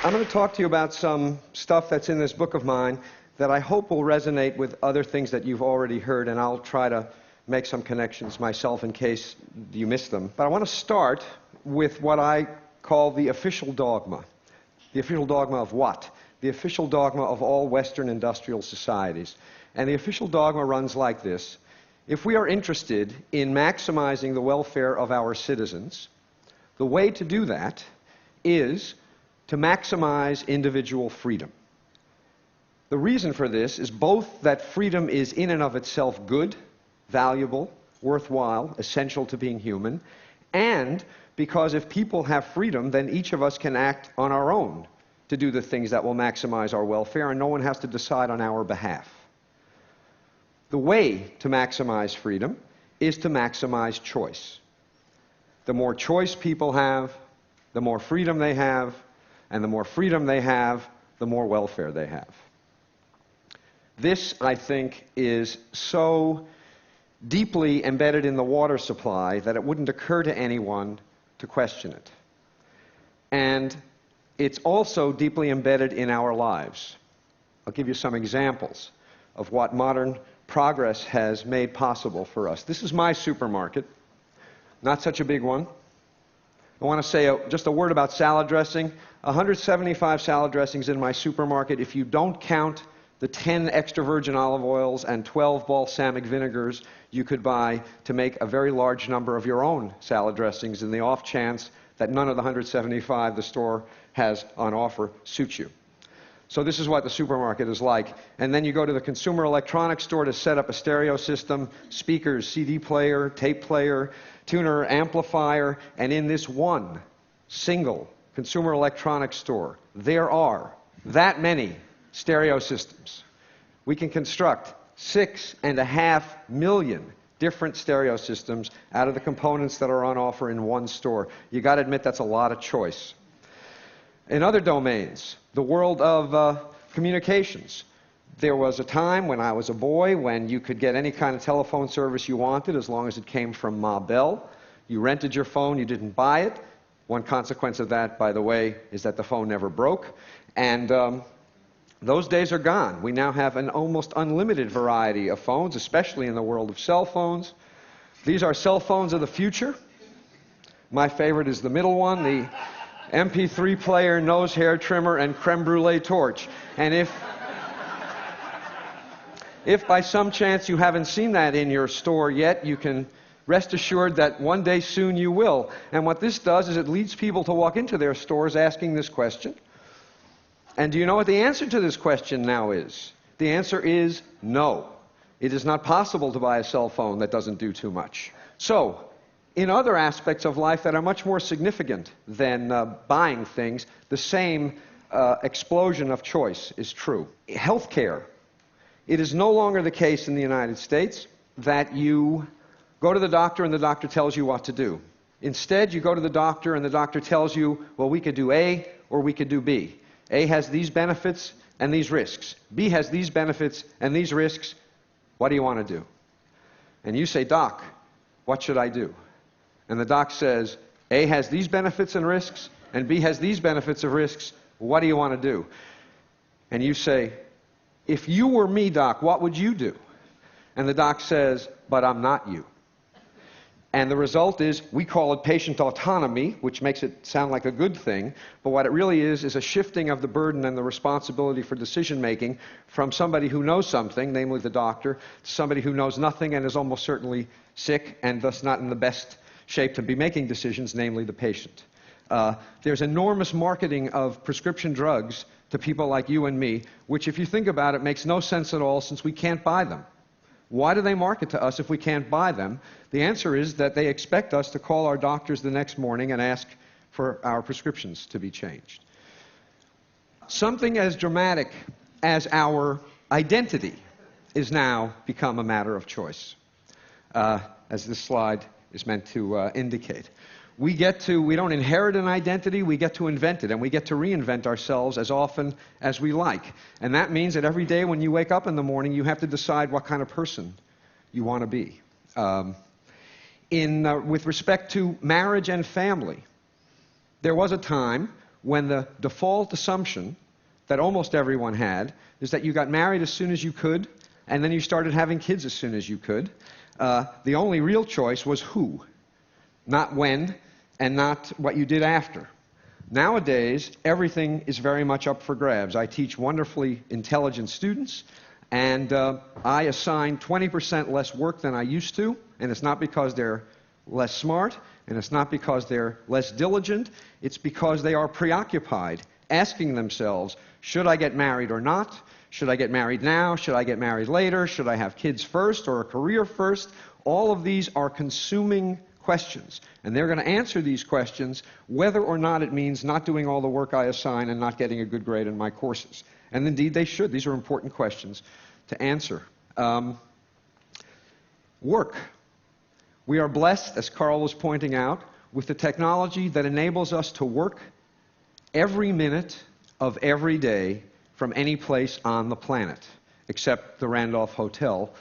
I'm going to talk to you about some stuff that's in this book of mine that I hope will resonate with other things that you've already heard, and I'll try to make some connections myself in case you missed them. But I want to start with what I call the official dogma. The official dogma of what? The official dogma of all Western industrial societies. And the official dogma runs like this. If we are interested in maximizing the welfare of our citizens, the way to do that is to maximize individual freedom. The reason for this is both that freedom is in and of itself good, valuable, worthwhile, essential to being human, and because if people have freedom, then each of us can act on our own to do the things that will maximize our welfare, and no one has to decide on our behalf. The way to maximize freedom is to maximize choice. The more choice people have, the more freedom they have, and the more freedom they have, the more welfare they have. This, I think, is so deeply embedded in the water supply that it wouldn't occur to anyone to question it. And it's also deeply embedded in our lives. I'll give you some examples of what modern progress has made possible for us. This is my supermarket, not such a big one. I want to say just a word about salad dressing. 175 salad dressings in my supermarket. If you don't count the 10 extra virgin olive oils and 12 balsamic vinegars you could buy to make a very large number of your own salad dressings in the off chance that none of the 175 the store has on offer suits you. So this is what the supermarket is like. And then you go to the consumer electronics store to set up a stereo system, speakers, CD player, tape player, tuner, amplifier, and in this one single consumer electronics store, there are that many stereo systems. We can construct 6.5 million different stereo systems out of the components that are on offer in one store. You got to admit that's a lot of choice. In other domains, the world of communications, there was a time when I was a boy when you could get any kind of telephone service you wanted as long as it came from Ma Bell. You rented your phone, you didn't buy it. One consequence of that, by the way, is that the phone never broke. And those days are gone. We now have an almost unlimited variety of phones, especially in the world of cell phones. These are cell phones of the future. My favorite is the middle one, the MP3 player, nose hair trimmer, and creme brulee torch. And if by some chance you haven't seen that in your store yet, you can rest assured that one day soon you will. And what this does is it leads people to walk into their stores asking this question. And do you know what the answer to this question now is? The answer is no. It is not possible to buy a cell phone that doesn't do too much. So, in other aspects of life that are much more significant than buying things, the same explosion of choice is true. Healthcare. It is no longer the case in the United States that you go to the doctor and the doctor tells you what to do. Instead, you go to the doctor and the doctor tells you, well, we could do A or we could do B. A has these benefits and these risks. B has these benefits and these risks. What do you want to do? And you say, Doc, what should I do? And the doc says, A has these benefits and risks, and B has these benefits and risks. What do you want to do? And you say, if you were me, Doc, what would you do? And the doc says, but I'm not you. And the result is, we call it patient autonomy, which makes it sound like a good thing, but what it really is a shifting of the burden and the responsibility for decision-making from somebody who knows something, namely the doctor, to somebody who knows nothing and is almost certainly sick and thus not in the best shape to be making decisions, namely the patient. There's enormous marketing of prescription drugs to people like you and me, which if you think about it makes no sense at all since we can't buy them. Why do they market to us if we can't buy them? The answer is that they expect us to call our doctors the next morning and ask for our prescriptions to be changed. Something as dramatic as our identity is now become a matter of choice, as this slide is meant to indicate. We don't inherit an identity, we get to invent it, and we get to reinvent ourselves as often as we like. And that means that every day when you wake up in the morning, you have to decide what kind of person you want to be. With respect to marriage and family, there was a time when the default assumption that almost everyone had is that you got married as soon as you could, and then you started having kids as soon as you could. The only real choice was who, not when, and not what you did after. Nowadays, everything is very much up for grabs. I teach wonderfully intelligent students, and I assign 20% less work than I used to, and it's not because they're less smart, and it's not because they're less diligent. It's because they are preoccupied, asking themselves, should I get married or not? Should I get married now? Should I get married later? Should I have kids first or a career first? All of these are consuming questions, and they're going to answer these questions whether or not it means not doing all the work I assign and not getting a good grade in my courses. And indeed they should. These are important questions to answer. Work. We are blessed, as Carl was pointing out, with the technology that enables us to work every minute of every day from any place on the planet, except the Randolph Hotel.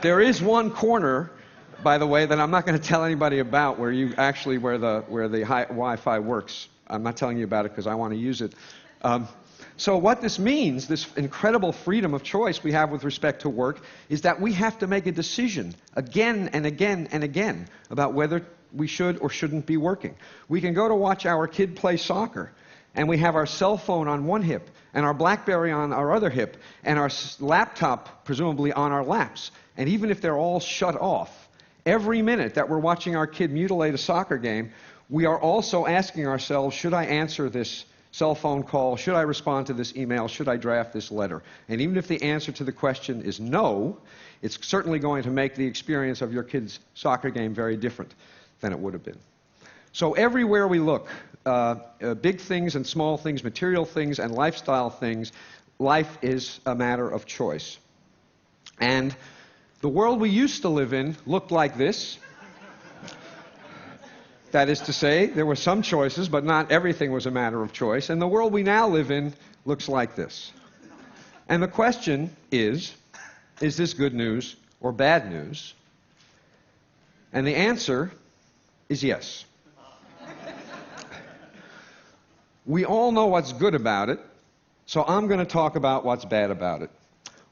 There is one corner, by the way, that I'm not going to tell anybody about where the Wi-Fi works. I'm not telling you about it because I want to use it. So what this means, this incredible freedom of choice we have with respect to work, is that we have to make a decision again and again and again about whether we should or shouldn't be working. We can go to watch our kid play soccer, and we have our cell phone on one hip, and our BlackBerry on our other hip, and our laptop presumably on our laps. And even if they're all shut off, every minute that we're watching our kid mutilate a soccer game, we are also asking ourselves, should I answer this cell phone call? Should I respond to this email? Should I draft this letter? And even if the answer to the question is no, it's certainly going to make the experience of your kid's soccer game very different than it would have been. So everywhere we look, big things and small things, material things and lifestyle things, life is a matter of choice. And the world we used to live in looked like this. That is to say, there were some choices, but not everything was a matter of choice. And the world we now live in looks like this. And the question is this good news or bad news? And the answer is yes. We all know what's good about it, so I'm going to talk about what's bad about it.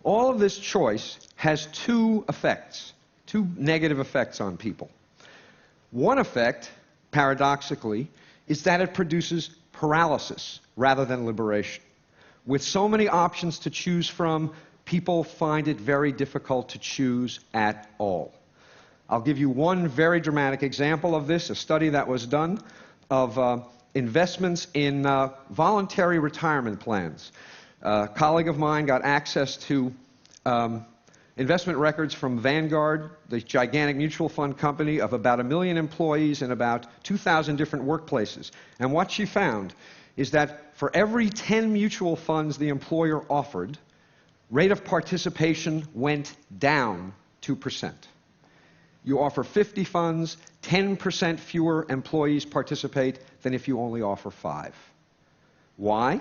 All of this choice has two effects, two negative effects on people. One effect, paradoxically, is that it produces paralysis rather than liberation. With so many options to choose from, people find it very difficult to choose at all. I'll give you one very dramatic example of this, a study that was done of investments in voluntary retirement plans. A colleague of mine got access to investment records from Vanguard, the gigantic mutual fund company of about 1 million employees in about 2,000 different workplaces. And what she found is that for every 10 mutual funds the employer offered, rate of participation went down 2%. You offer 50 funds, 10% fewer employees participate than if you only offer 5. Why?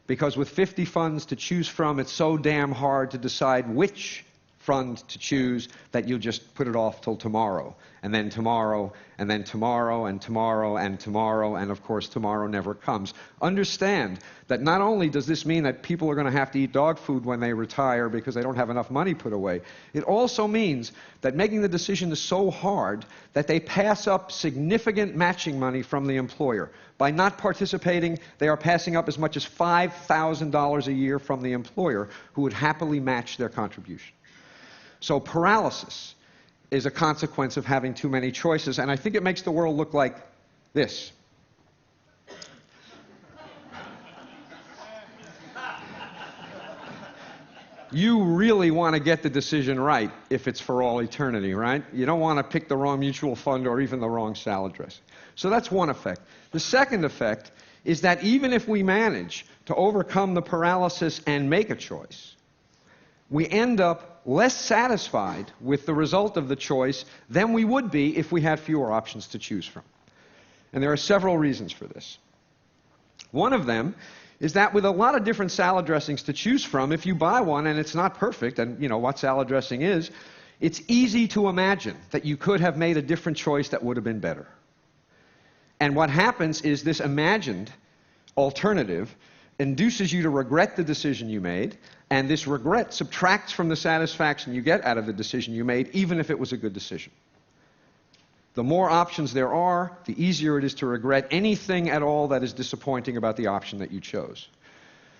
Because with 50 funds to choose from, it's so damn hard to decide which fund to choose that you'll just put it off till tomorrow, and then tomorrow, and then tomorrow, and tomorrow, and tomorrow, and of course tomorrow never comes. Understand that not only does this mean that people are going to have to eat dog food when they retire because they don't have enough money put away, it also means that making the decision is so hard that they pass up significant matching money from the employer. By not participating, they are passing up as much as $5,000 a year from the employer, who would happily match their contribution. So paralysis is a consequence of having too many choices, and I think it makes the world look like this. You really want to get the decision right if it's for all eternity, right? You don't want to pick the wrong mutual fund or even the wrong salad dressing. So that's one effect. The second effect is that even if we manage to overcome the paralysis and make a choice, we end up less satisfied with the result of the choice than we would be if we had fewer options to choose from. And there are several reasons for this. One of them is that with a lot of different salad dressings to choose from, if you buy one and it's not perfect, and you know what salad dressing is, It's easy to imagine that you could have made a different choice that would have been better. And what happens is this imagined alternative induces you to regret the decision you made, and this regret subtracts from the satisfaction you get out of the decision you made, even if it was a good decision. The more options there are, the easier it is to regret anything at all that is disappointing about the option that you chose.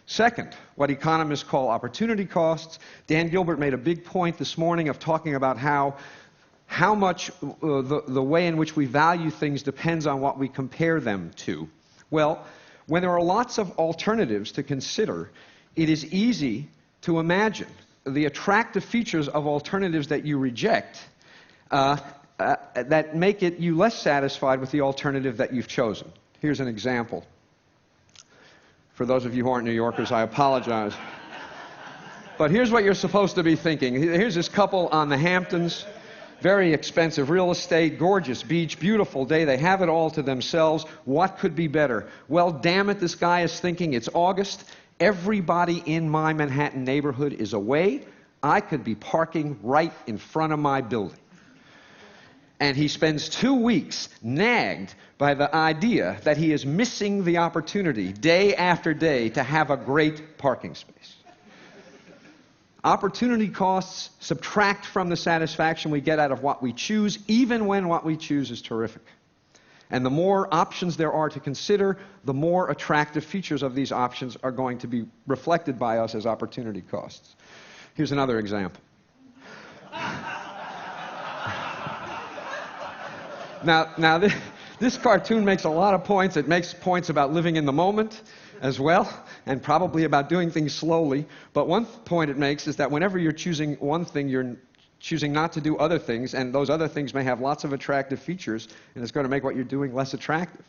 Second, what economists call opportunity costs. Dan Gilbert made a big point this morning of talking about how much the way in which we value things depends on what we compare them to. Well, when there are lots of alternatives to consider, it is easy to imagine the attractive features of alternatives that you reject that make you less satisfied with the alternative that you've chosen. Here's an example. For those of you who aren't New Yorkers, I apologize. But here's what you're supposed to be thinking. Here's this couple on the Hamptons. Very expensive real estate, gorgeous beach, beautiful day. They have it all to themselves. What could be better? Well, damn it, this guy is thinking, it's August. Everybody in my Manhattan neighborhood is away. I could be parking right in front of my building. And he spends 2 weeks nagged by the idea that he is missing the opportunity day after day to have a great parking space. Opportunity costs subtract from the satisfaction we get out of what we choose, even when what we choose is terrific. And the more options there are to consider, the more attractive features of these options are going to be reflected by us as opportunity costs. Here's another example. Now this cartoon makes a lot of points. It makes points about living in the moment as well, and probably about doing things slowly. But one point it makes is that whenever you're choosing one thing, you're choosing not to do other things, and those other things may have lots of attractive features, and it's going to make what you're doing less attractive.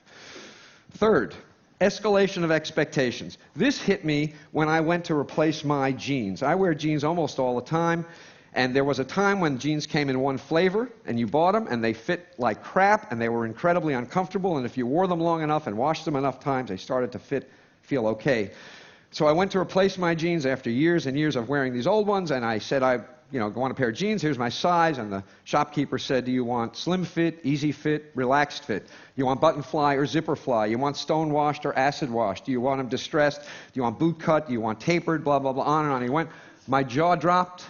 Third, escalation of expectations. This hit me when I went to replace my jeans. I wear jeans almost all the time. And there was a time when jeans came in one flavor, and you bought them, and they fit like crap, and they were incredibly uncomfortable, and if you wore them long enough and washed them enough times, they started to feel okay. So I went to replace my jeans after years and years of wearing these old ones, and I said, I want a pair of jeans, here's my size, and the shopkeeper said, do you want slim fit, easy fit, relaxed fit? You want button fly or zipper fly? You want stone washed or acid washed? Do you want them distressed? Do you want boot cut? Do you want tapered? Blah, blah, blah, on and on. He went. My jaw dropped.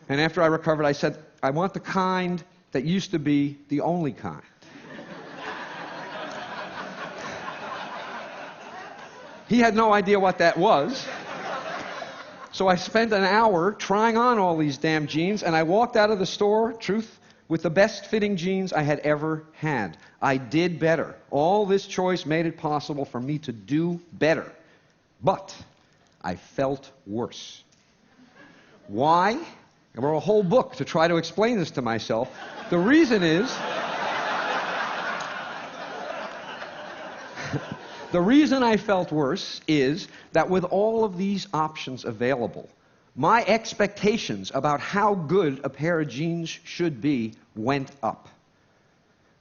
And after I recovered, I said, I want the kind that used to be the only kind. He had no idea what that was. So I spent an hour trying on all these damn jeans, and I walked out of the store, truth, with the best fitting jeans I had ever had. I did better. All this choice made it possible for me to do better. But I felt worse. Why? I wrote a whole book to try to explain this to myself. The reason is, the reason I felt worse is that with all of these options available, my expectations about how good a pair of jeans should be went up.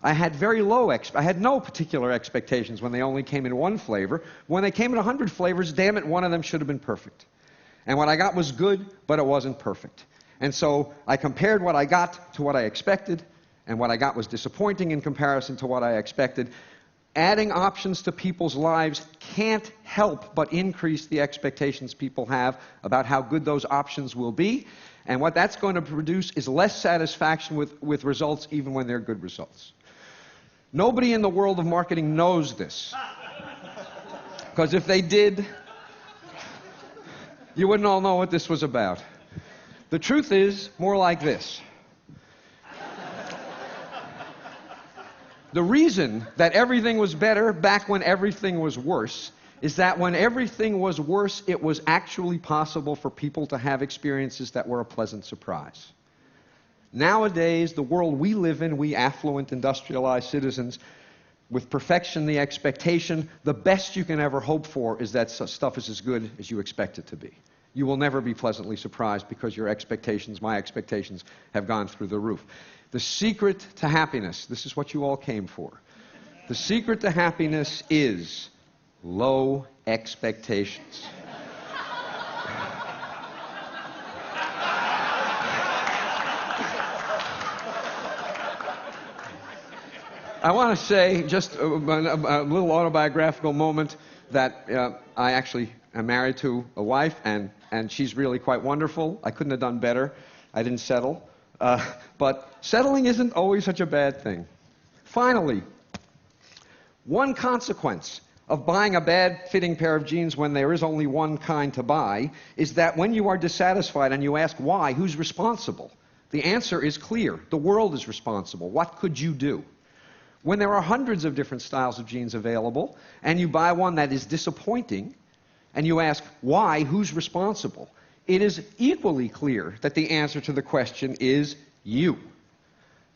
I had I had no particular expectations when they only came in one flavor. When they came in 100 flavors, damn it, one of them should have been perfect. And what I got was good, but it wasn't perfect. And so I compared what I got to what I expected, and what I got was disappointing in comparison to what I expected. Adding options to people's lives can't help but increase the expectations people have about how good those options will be, and what that's going to produce is less satisfaction with results, even when they're good results. Nobody in the world of marketing knows this, because if they did, you wouldn't all know what this was about. The truth is more like this. The reason that everything was better back when everything was worse is that when everything was worse, it was actually possible for people to have experiences that were a pleasant surprise. Nowadays, the world we live in, we affluent, industrialized citizens, with perfection the expectation, the best you can ever hope for is that stuff is as good as you expect it to be. You will never be pleasantly surprised because your expectations, my expectations, have gone through the roof. The secret to happiness, this is what you all came for. The secret to happiness is low expectations. I want to say just a little autobiographical moment that I actually am married to a wife, and she's really quite wonderful. I couldn't have done better. I didn't settle. But settling isn't always such a bad thing. Finally, one consequence of buying a bad-fitting pair of jeans when there is only one kind to buy is that when you are dissatisfied and you ask why, who's responsible? The answer is clear. The world is responsible. What could you do? When there are hundreds of different styles of jeans available, and you buy one that is disappointing, and you ask why, who's responsible, it is equally clear that the answer to the question is you.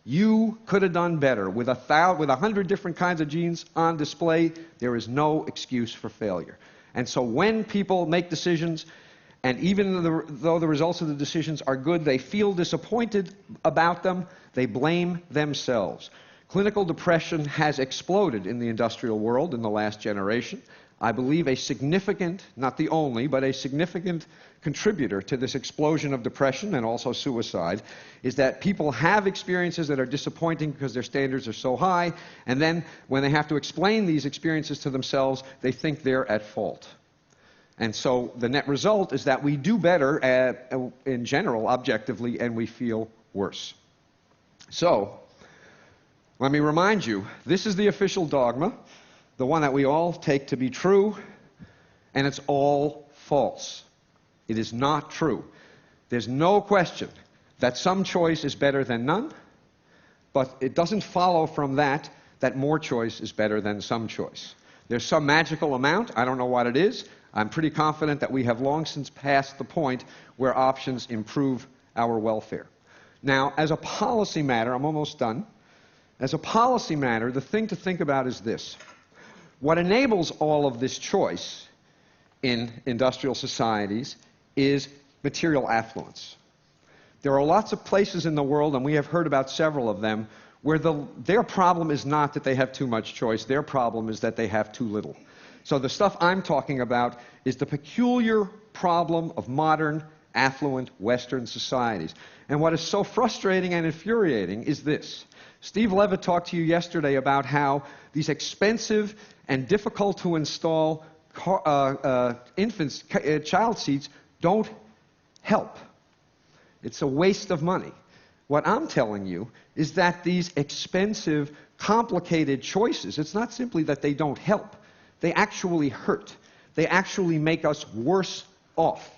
You could have done better. With 100 different kinds of jeans on display, there is no excuse for failure. And so when people make decisions, and even though the results of the decisions are good, they feel disappointed about them, they blame themselves. Clinical depression has exploded in the industrial world in the last generation. I believe a significant, not the only, but a significant contributor to this explosion of depression and also suicide is that people have experiences that are disappointing because their standards are so high, and then when they have to explain these experiences to themselves, they think they're at fault. And so the net result is that we do better in general, objectively, and we feel worse. So, let me remind you, this is the official dogma, the one that we all take to be true, and it's all false. It is not true. There's no question that some choice is better than none, but it doesn't follow from that that more choice is better than some choice. There's some magical amount, I don't know what it is. I'm pretty confident that we have long since passed the point where options improve our welfare. Now, as a policy matter, I'm almost done. As a policy matter, the thing to think about is this. What enables all of this choice in industrial societies is material affluence. There are lots of places in the world, and we have heard about several of them, where their problem is not that they have too much choice. Their problem is that they have too little. So the stuff I'm talking about is the peculiar problem of modern, affluent Western societies. And what is so frustrating and infuriating is this. Steve Levitt talked to you yesterday about how these expensive and difficult to install child seats don't help. It's a waste of money. What I'm telling you is that these expensive, complicated choices, it's not simply that they don't help. They actually hurt. They actually make us worse off.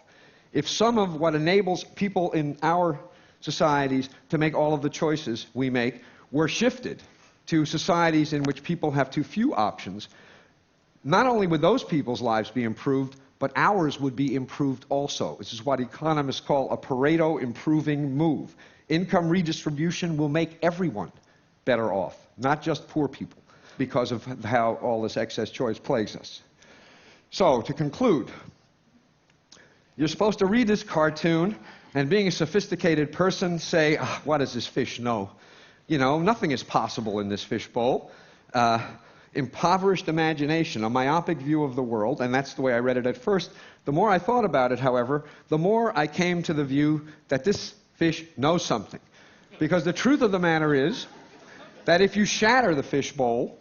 If some of what enables people in our societies to make all of the choices we make were shifted to societies in which people have too few options, not only would those people's lives be improved, but ours would be improved also. This is what economists call a Pareto improving move. Income redistribution will make everyone better off, not just poor people, because of how all this excess choice plagues us. So, to conclude, you're supposed to read this cartoon and, being a sophisticated person, say, what does this fish know? You know, nothing is possible in this fishbowl. Impoverished imagination, a myopic view of the world, and that's the way I read it at first. The more I thought about it, however, the more I came to the view that this fish knows something. Because the truth of the matter is that if you shatter the fishbowl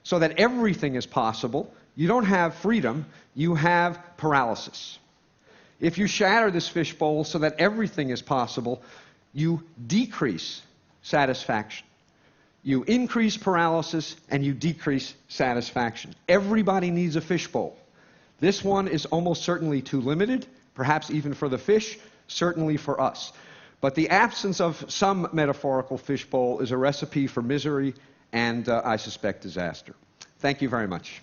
so that everything is possible, you don't have freedom, you have paralysis. If you shatter this fishbowl so that everything is possible, you decrease satisfaction. You increase paralysis and you decrease satisfaction. Everybody needs a fishbowl. This one is almost certainly too limited, perhaps even for the fish, certainly for us. But the absence of some metaphorical fishbowl is a recipe for misery and, I suspect, disaster. Thank you very much.